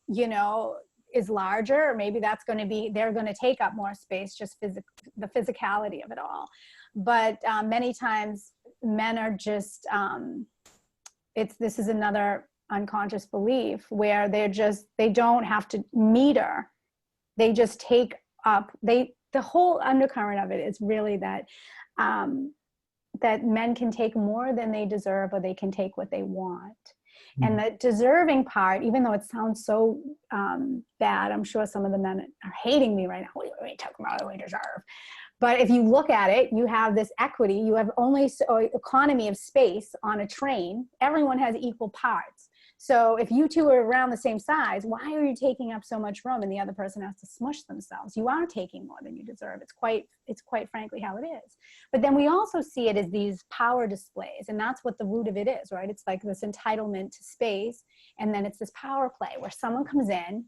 [SPEAKER 1] you know, is larger, or maybe that's going to be, they're going to take up more space, just the physicality of it all. But many times men are just, this is another unconscious belief where they don't have to meter. They just take up, the whole undercurrent of it is really that, that men can take more than they deserve, or they can take what they want. And the deserving part, even though it sounds so bad, I'm sure some of the men are hating me right now. What are you talking about? What we deserve? But if you look at it, you have this equity. You have only economy of space on a train. Everyone has equal parts. So if you two are around the same size, why are you taking up so much room and the other person has to smush themselves? You are taking more than you deserve. It's quite frankly how it is. But then we also see it as these power displays, and that's what the root of it is, right? It's like this entitlement to space, and then it's this power play where someone comes in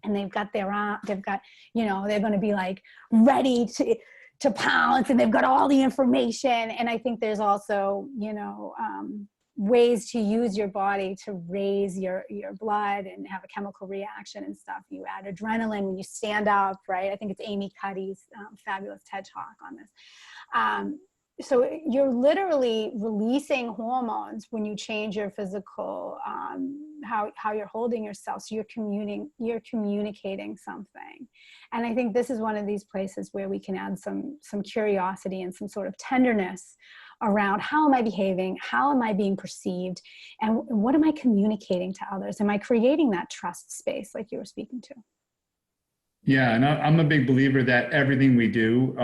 [SPEAKER 1] and they've got, you know, they're going to be like ready to pounce, and they've got all the information. And I think there's also, you know, ways to use your body to raise your blood and have a chemical reaction and stuff. You add adrenaline when you stand up, right? I think it's Amy Cuddy's fabulous TED Talk on this. So you're literally releasing hormones when you change your physical, how you're holding yourself. So you're communicating something. And I think this is one of these places where we can add some curiosity and some sort of tenderness around how am I behaving? How am I being perceived? And what am I communicating to others? Am I creating that trust space like you were speaking to?
[SPEAKER 2] Yeah, and I'm a big believer that everything we do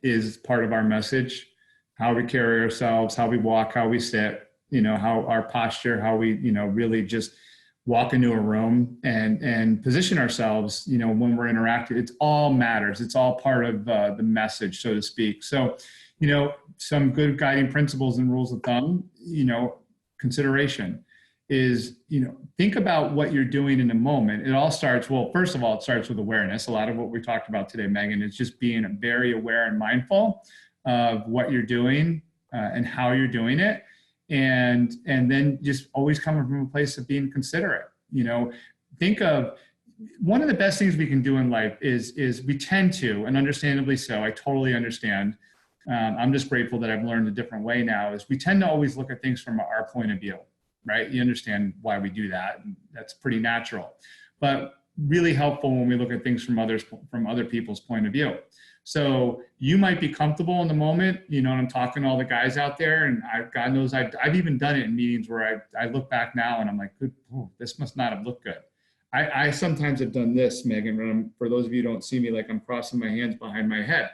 [SPEAKER 2] is part of our message. How we carry ourselves, how we walk, how we sit, you know, how our posture, how we, you know, really just walk into a room and position ourselves, you know, when we're interacting. It all matters. It's all part of the message, so to speak. So, you know, some good guiding principles and rules of thumb, you know, consideration is, you know, think about what you're doing in a moment. It all starts, well, first of all, it starts with awareness. A lot of what we talked about today, Megan, is just being very aware and mindful of what you're doing and how you're doing it. And then just always coming from a place of being considerate. You know, think of one of the best things we can do in life is we tend to, and understandably so, I totally understand. I'm just grateful that I've learned a different way now, is we tend to always look at things from our point of view, right? You understand why we do that. And that's pretty natural, but really helpful when we look at things from other people's point of view. So you might be comfortable in the moment, you know, and I'm talking to all the guys out there, and God knows I've even done it in meetings where I look back now and I'm like, this must not have looked good. I sometimes have done this, Megan, for those of you who don't see me, like I'm crossing my hands behind my head.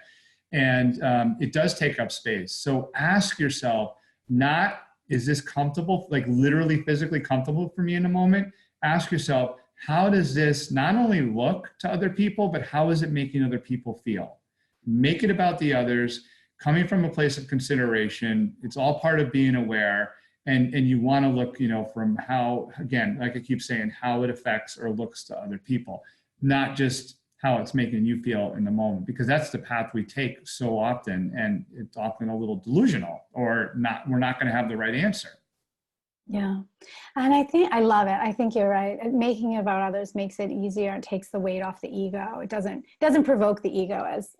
[SPEAKER 2] And it does take up space. So ask yourself, not, is this comfortable, like literally physically comfortable for me in a moment? Ask yourself, how does this not only look to other people, but how is it making other people feel? Make it about the others, coming from a place of consideration. It's all part of being aware. And you want to look, you know, from how, again, like I keep saying, how it affects or looks to other people, not just how it's making you feel in the moment, because that's the path we take so often. And it's often a little delusional, or not, we're not going to have the right answer.
[SPEAKER 1] Yeah. And I love it. I think you're right. Making it about others makes it easier. It takes the weight off the ego. It doesn't provoke the ego as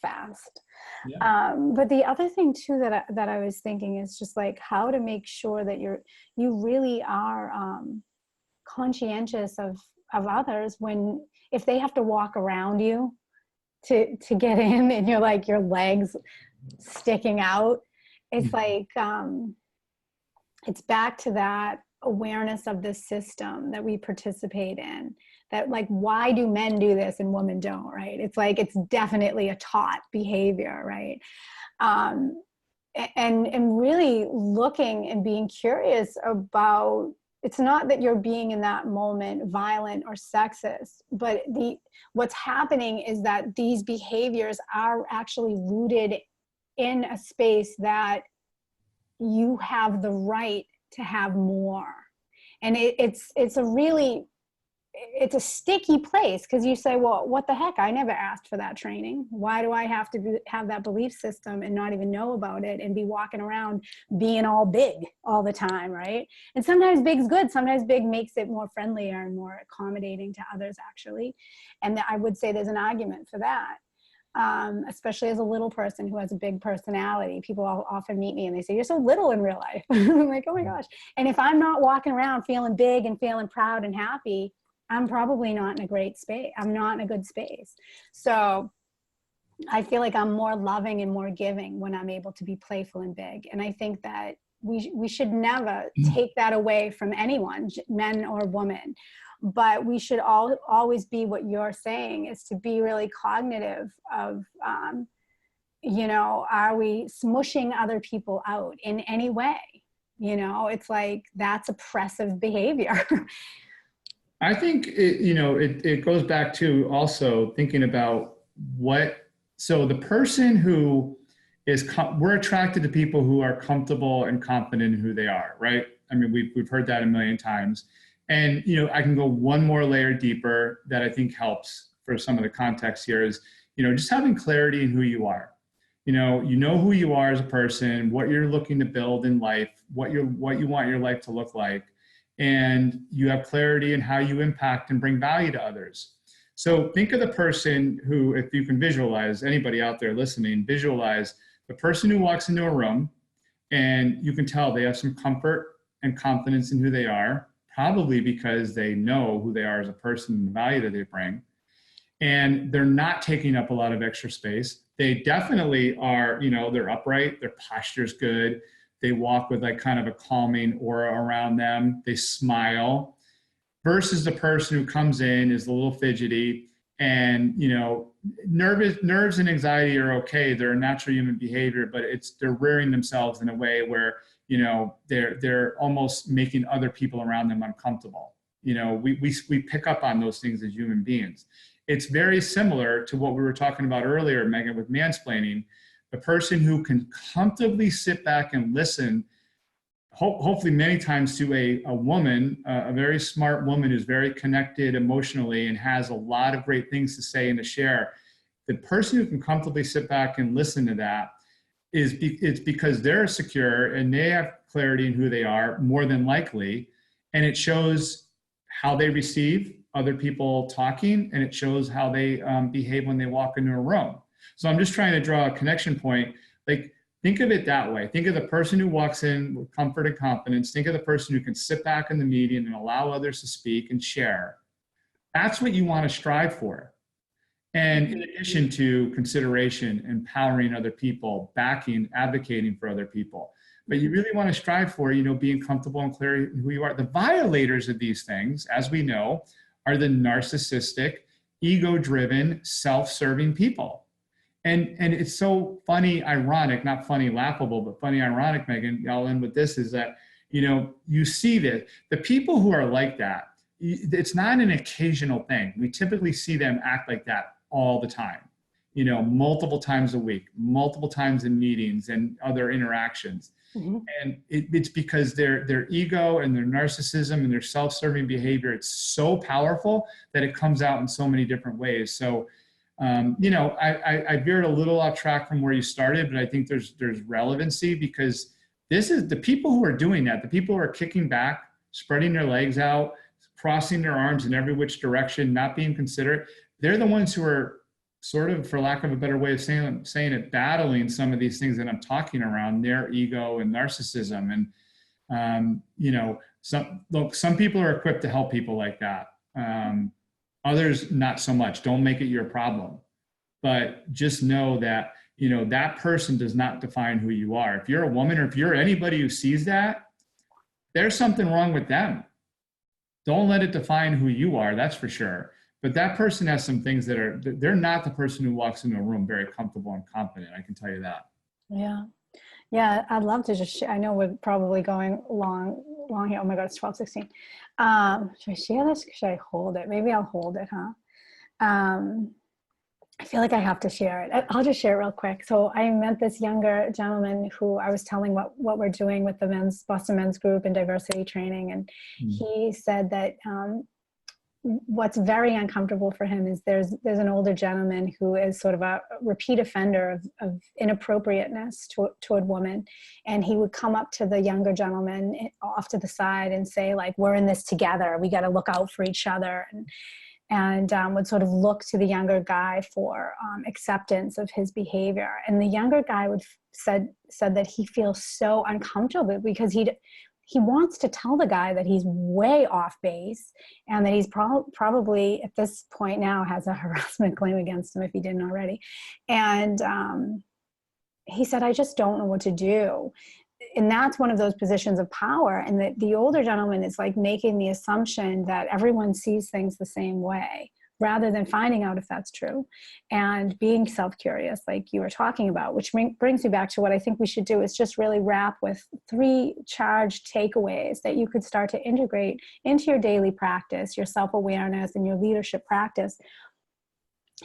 [SPEAKER 1] fast. Yeah. But the other thing too that I was thinking is just like how to make sure that you really are conscientious of others if they have to walk around you to get in, and you're like your legs sticking out. It's like it's back to that awareness of the system that we participate in, that like, why do men do this and women don't, right? It's like, it's definitely a taught behavior, right? And really looking and being curious about, it's not that you're being in that moment violent or sexist, but what's happening is that these behaviors are actually rooted in a space that you have the right to have more. And it's a sticky place, because you say, well, what the heck? I never asked for that training. Why do I have to have that belief system and not even know about it and be walking around being all big all the time, right? And sometimes big's good. Sometimes big makes it more friendlier and more accommodating to others, actually. And I would say there's an argument for that. Especially as a little person who has a big personality. People often meet me and they say, you're so little in real life. I'm like, oh my gosh. And if I'm not walking around feeling big and feeling proud and happy, I'm probably not in a great space. I'm not in a good space. So I feel like I'm more loving and more giving when I'm able to be playful and big. And I think that we should never take that away from anyone, men or women. But we should always be, what you're saying is to be really cognitive of, you know, are we smushing other people out in any way? You know, it's like, that's oppressive behavior.
[SPEAKER 2] I think it goes back to also thinking about so the person who we're attracted to people who are comfortable and confident in who they are, right? I mean, we've heard that a million times. And, I can go one more layer deeper that I think helps for some of the context here is, just having clarity in who you are. You know who you are as a person, what you're looking to build in life, what you want your life to look like. And you have clarity in how you impact and bring value to others. So think of the person who, if you can visualize, anybody out there listening, visualize the person who walks into a room and you can tell they have some comfort and confidence in who they are, probably because they know who they are as a person and the value that they bring. And they're not taking up a lot of extra space. They definitely are, they're upright, their posture's good. They walk with like kind of a calming aura around them. They smile, versus the person who comes in is a little fidgety and, nerves and anxiety are okay. They're a natural human behavior, but they're rearing themselves in a way where, they're almost making other people around them uncomfortable. We pick up on those things as human beings. It's very similar to what we were talking about earlier, Megan, with mansplaining. The person who can comfortably sit back and listen, hopefully many times to a woman, a very smart woman who's very connected emotionally and has a lot of great things to say and to share. The person who can comfortably sit back and listen to that it's because they're secure and they have clarity in who they are, more than likely. And it shows how they receive other people talking, and it shows how they behave when they walk into a room. So I'm just trying to draw a connection point. Like, think of it that way. Think of the person who walks in with comfort and confidence. Think of the person who can sit back in the meeting and allow others to speak and share. That's what you want to strive for. And in addition to consideration, empowering other people, backing, advocating for other people. But you really want to strive for, being comfortable and clear in who you are. The violators of these things, as we know, are the narcissistic, ego-driven, self-serving people. And it's so funny, ironic, not funny, laughable, but funny, ironic, Megan, I'll end with this, is that, you see that the people who are like that, it's not an occasional thing. We typically see them act like that all the time, multiple times a week, multiple times in meetings and other interactions. Mm-hmm. And it's because their ego and their narcissism and their self-serving behavior, it's so powerful that it comes out in so many different ways. So, I veered a little off track from where you started, but I think there's relevancy, because this is the people who are doing that, the people who are kicking back, spreading their legs out, crossing their arms in every which direction, not being considerate. They're the ones who are sort of, for lack of a better way of saying it, battling some of these things that I'm talking around, their ego and narcissism. And, some people are equipped to help people like that. Others, not so much. Don't make it your problem. But just know that, that person does not define who you are. If you're a woman, or if you're anybody who sees that, there's something wrong with them. Don't let it define who you are, that's for sure. But that person has some things that are, they're not the person who walks into a room very comfortable and confident. I can tell you that.
[SPEAKER 1] Yeah. Yeah. I'd love to just share. I know we're probably going long here. Oh my God, it's 12:16. Should I share this? Should I hold it? Maybe I'll hold it, huh? I feel like I have to share it. I'll just share it real quick. So I met this younger gentleman who I was telling what we're doing with the Boston Men's Group and diversity training. And he said that what's very uncomfortable for him is there's an older gentleman who is sort of a repeat offender of inappropriateness toward women. And he would come up to the younger gentleman off to the side and say, like, we're in this together. We got to look out for each other. And would sort of look to the younger guy for acceptance of his behavior. And the younger guy said that he feels so uncomfortable because he wants to tell the guy that he's way off base and that he's probably at this point now has a harassment claim against him if he didn't already. And he said, I just don't know what to do. And that's one of those positions of power. And the older gentleman is like making the assumption that everyone sees things the same way rather than finding out if that's true and being self-curious like you were talking about, which brings me back to what I think we should do is just really wrap with 3 charged takeaways that you could start to integrate into your daily practice, your self-awareness and your leadership practice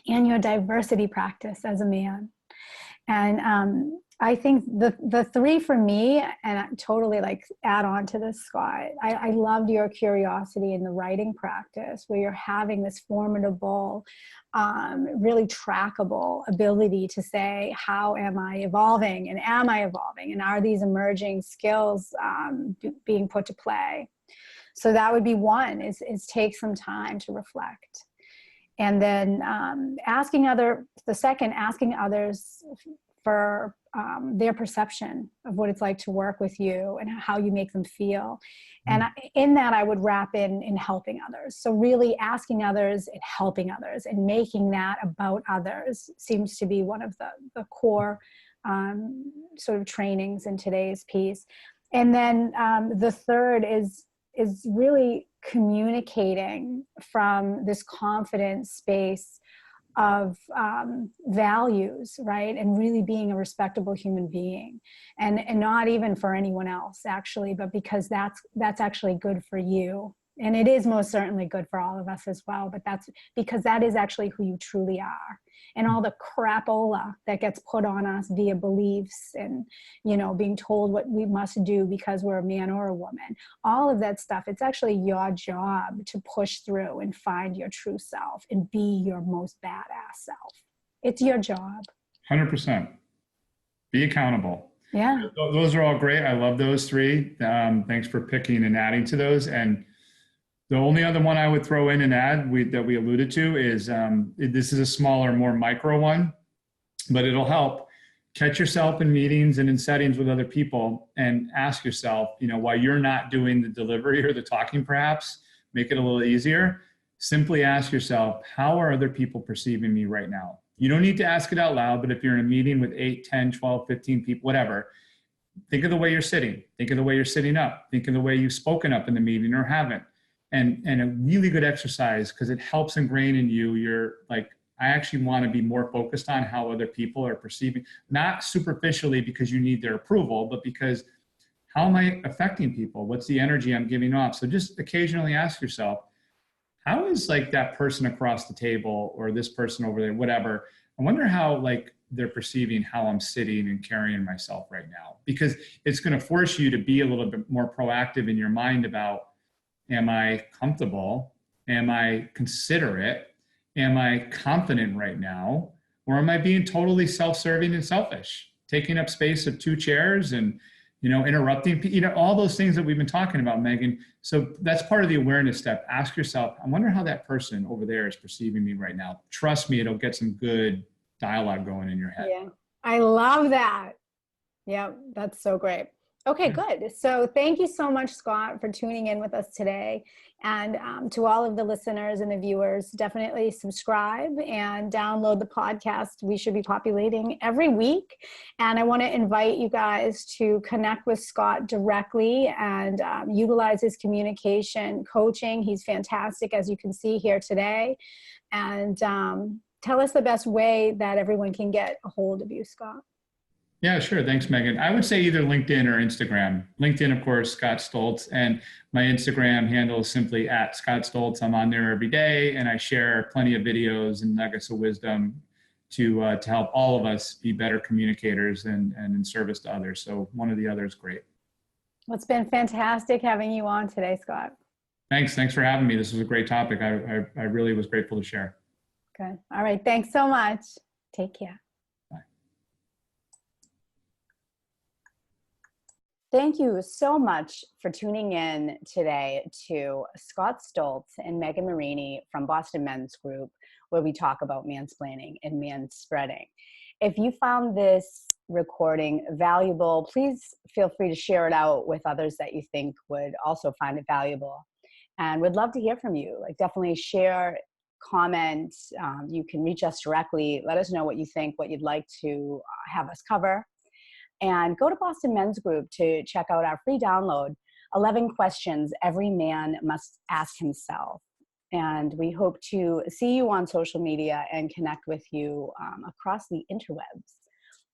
[SPEAKER 1] and your diversity practice as a man. And I think the 3 for me, and I totally like add on to this, Scott, I loved your curiosity in the writing practice where you're having this formidable, really trackable ability to say, how am I evolving and am I evolving? And are these emerging skills being put to play? So that would be one, is take some time to reflect. And then asking others for their perception of what it's like to work with you and how you make them feel. And in that, I would wrap in helping others. So really asking others and helping others and making that about others seems to be one of the core sort of trainings in today's piece. And then the third is really communicating from this confident space of values, right? And really being a respectable human being, and not even for anyone else actually, but because that's actually good for you. And it is most certainly good for all of us as well, but that's because that is actually who you truly are. And all the crapola that gets put on us via beliefs and, being told what we must do because we're a man or a woman, all of that stuff, it's actually your job to push through and find your true self and be your most badass self. It's your job.
[SPEAKER 2] 100%. Be accountable.
[SPEAKER 1] Yeah.
[SPEAKER 2] Those are all great. I love those 3. Thanks for picking and adding to those. And the only other one I would throw in and add that we alluded to is this is a smaller, more micro one, but it'll help. Catch yourself in meetings and in settings with other people and ask yourself, while you're not doing the delivery or the talking, perhaps make it a little easier. Simply ask yourself, how are other people perceiving me right now? You don't need to ask it out loud, but if you're in a meeting with 8, 10, 12, 15 people, whatever, think of the way you're sitting. Think of the way you're sitting up. Think of the way you've spoken up in the meeting or haven't. And a really good exercise, because it helps ingrain in you, you're like, I actually want to be more focused on how other people are perceiving, not superficially because you need their approval, but because how am I affecting people? What's the energy I'm giving off? So just occasionally ask yourself, how is like that person across the table or this person over there, whatever, I wonder how like they're perceiving how I'm sitting and carrying myself right now, because it's going to force you to be a little bit more proactive in your mind about, am I comfortable? Am I considerate? Am I confident right now? Or am I being totally self-serving and selfish, taking up space of 2 chairs and, interrupting, all those things that we've been talking about, Megan. So that's part of the awareness step. Ask yourself, I wonder how that person over there is perceiving me right now. Trust me, it'll get some good dialogue going in your head.
[SPEAKER 1] Yeah, I love that. Yeah, that's so great. Okay,
[SPEAKER 2] Yeah.
[SPEAKER 1] good. So thank you so much, Scott, for tuning in with us today. And to all of the listeners and the viewers, definitely subscribe and download the podcast. We should be populating every week. And I want to invite you guys to connect with Scott directly and utilize his communication coaching. He's fantastic, as you can see here today. And tell us the best way that everyone can get a hold of you, Scott.
[SPEAKER 2] Yeah, sure. Thanks, Megan. I would say either LinkedIn or Instagram. LinkedIn, of course, Scott Stoltz, and my Instagram handle is simply at Scott Stoltz. I'm on there every day, and I share plenty of videos and nuggets of wisdom to help all of us be better communicators and in service to others. So one or the other is great.
[SPEAKER 1] Well, it's been fantastic having you on today, Scott.
[SPEAKER 2] Thanks for having me. This was a great topic. I really was grateful to share.
[SPEAKER 1] Good. All right. Thanks so much. Take care. Thank you so much for tuning in today to Scott Stoltz and Megan Marini from Boston Men's Group, where we talk about mansplaining and manspreading. If you found this recording valuable, please feel free to share it out with others that you think would also find it valuable. And we'd love to hear from you. Like, definitely share, comment. You can reach us directly. Let us know what you think, what you'd like to have us cover. And go to Boston Men's Group to check out our free download, 11 questions every man must ask himself. And we hope to see you on social media and connect with you across the interwebs.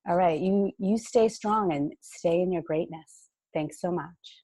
[SPEAKER 1] All right, you stay strong and stay in your greatness. Thanks so much.